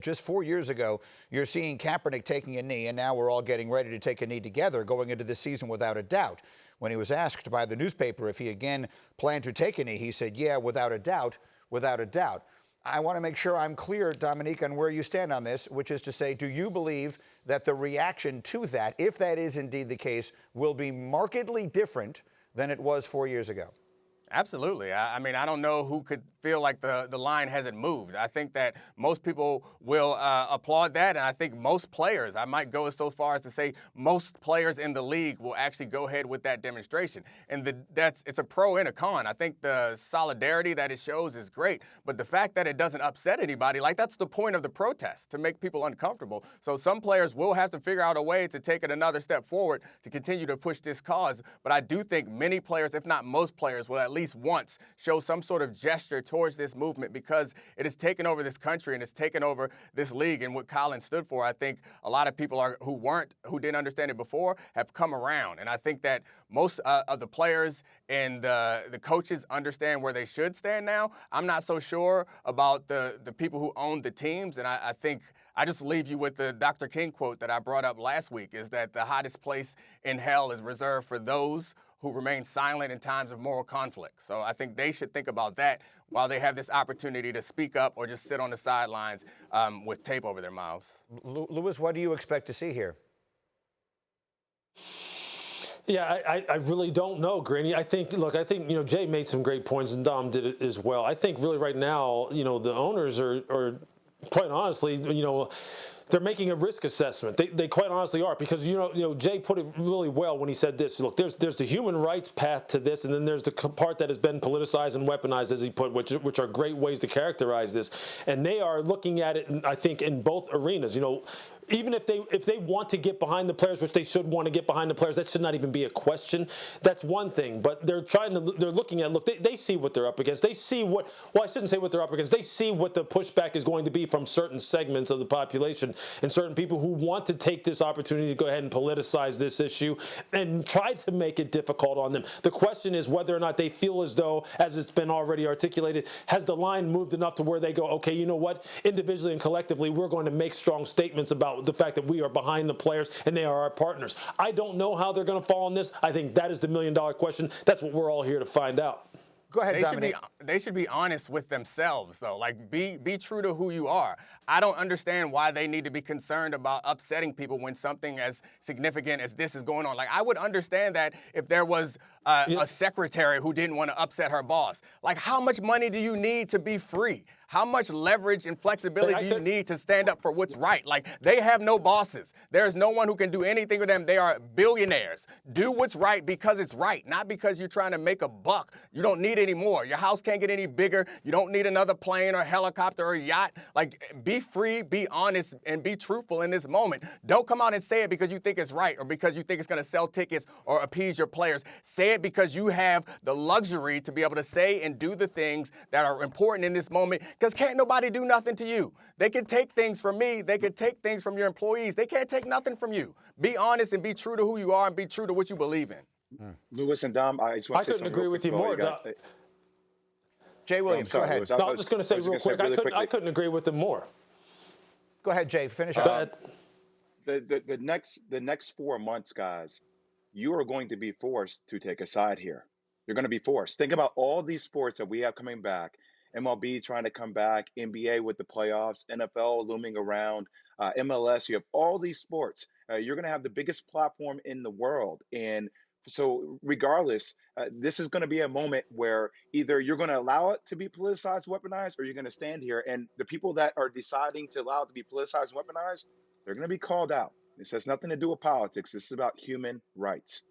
Just 4 years ago, you're seeing Kaepernick taking a knee, and now we're all getting ready to take a knee together going into this season without a doubt. When he was asked by the newspaper if he again planned to take a knee, he said, yeah, without a doubt, without a doubt. I want to make sure I'm clear, Dominique, on where you stand on this, which is to say, do you believe that the reaction to that, if that is indeed the case, will be markedly different than it was 4 years ago? Absolutely. I mean, I don't know who could feel like the line hasn't moved. I think that most people will applaud that, and I think most players, I might go so far as to say most players in the league will actually go ahead with that demonstration. And it's a pro and a con. I think the solidarity that it shows is great, but the fact that it doesn't upset anybody, like that's the point of the protest, to make people uncomfortable. So some players will have to figure out a way to take it another step forward to continue to push this cause. But I do think many players, if not most players, will at least once show some sort of gesture towards this movement, because it has taken over this country and it's taken over this league. And what Colin stood for, I think a lot of people who didn't understand it before have come around. And I think that most of the players and the coaches understand where they should stand now. I'm not so sure about the people who own the teams. And I think I just leave you with the Dr. King quote that I brought up last week, is that the hottest place in hell is reserved for those who remain silent in times of moral conflict. So I think they should think about that while they have this opportunity to speak up or just sit on the sidelines with tape over their mouths. Louis, what do you expect to see here? Yeah, I really don't know, Granny. I think, Jay made some great points, and Dom did it as well. I think really right now, the owners are quite honestly, they're making a risk assessment. They quite honestly are, because Jay put it really well when he said this. Look, there's the human rights path to this, and then there's the part that has been politicized and weaponized, as he put, which are great ways to characterize this. And they are looking at it, I think, in both arenas. Even if they want to get behind the players, which they should want to get behind the players, that should not even be a question. That's one thing. But they're looking at, they see what they're up against. They see I shouldn't say what they're up against. They see what the pushback is going to be from certain segments of the population and certain people who want to take this opportunity to go ahead and politicize this issue and try to make it difficult on them. The question is whether or not they feel as though, as it's been already articulated, has the line moved enough to where they go, okay, you know what? Individually and collectively, we're going to make strong statements about the fact that we are behind the players and they are our partners. I don't know how they're going to fall on this. I think that is the million-dollar question. That's what we're all here to find out. Go ahead, Dominic. They should be honest with themselves, though. Like, be true to who you are. I don't understand why they need to be concerned about upsetting people when something as significant as this is going on. Like, I would understand that if there was a secretary who didn't want to upset her boss. Like, how much money do you need to be free? How much leverage and flexibility do you need to stand up for what's right? Like, they have no bosses. There's no one who can do anything for them. They are billionaires. Do what's right because it's right, not because you're trying to make a buck. You don't need any more. Your house can't get any bigger. You don't need another plane or helicopter or yacht. Like, be free, be honest, and be truthful in this moment. Don't come out and say it because you think it's right or because you think it's going to sell tickets or appease your players. Say it because you have the luxury to be able to say and do the things that are important in this moment, because can't nobody do nothing to you. They can take things from me. They can take things from your employees. They can't take nothing from you. Be honest and be true to who you are and be true to what you believe in. Louis and Dom, I just want to say couldn't agree with you more. Jay Williams, go ahead. I was just going to say real quick, I couldn't agree with him more. Go ahead, Jay. Finish up. The next 4 months, guys, you are going to be forced to take a side here. You're going to be forced. Think about all these sports that we have coming back. MLB trying to come back, NBA with the playoffs, NFL looming around, MLS. You have all these sports. You're going to have the biggest platform in the world. And so regardless, this is going to be a moment where either you're going to allow it to be politicized, weaponized, or you're going to stand here. And the people that are deciding to allow it to be politicized and weaponized, they're going to be called out. This has nothing to do with politics. This is about human rights.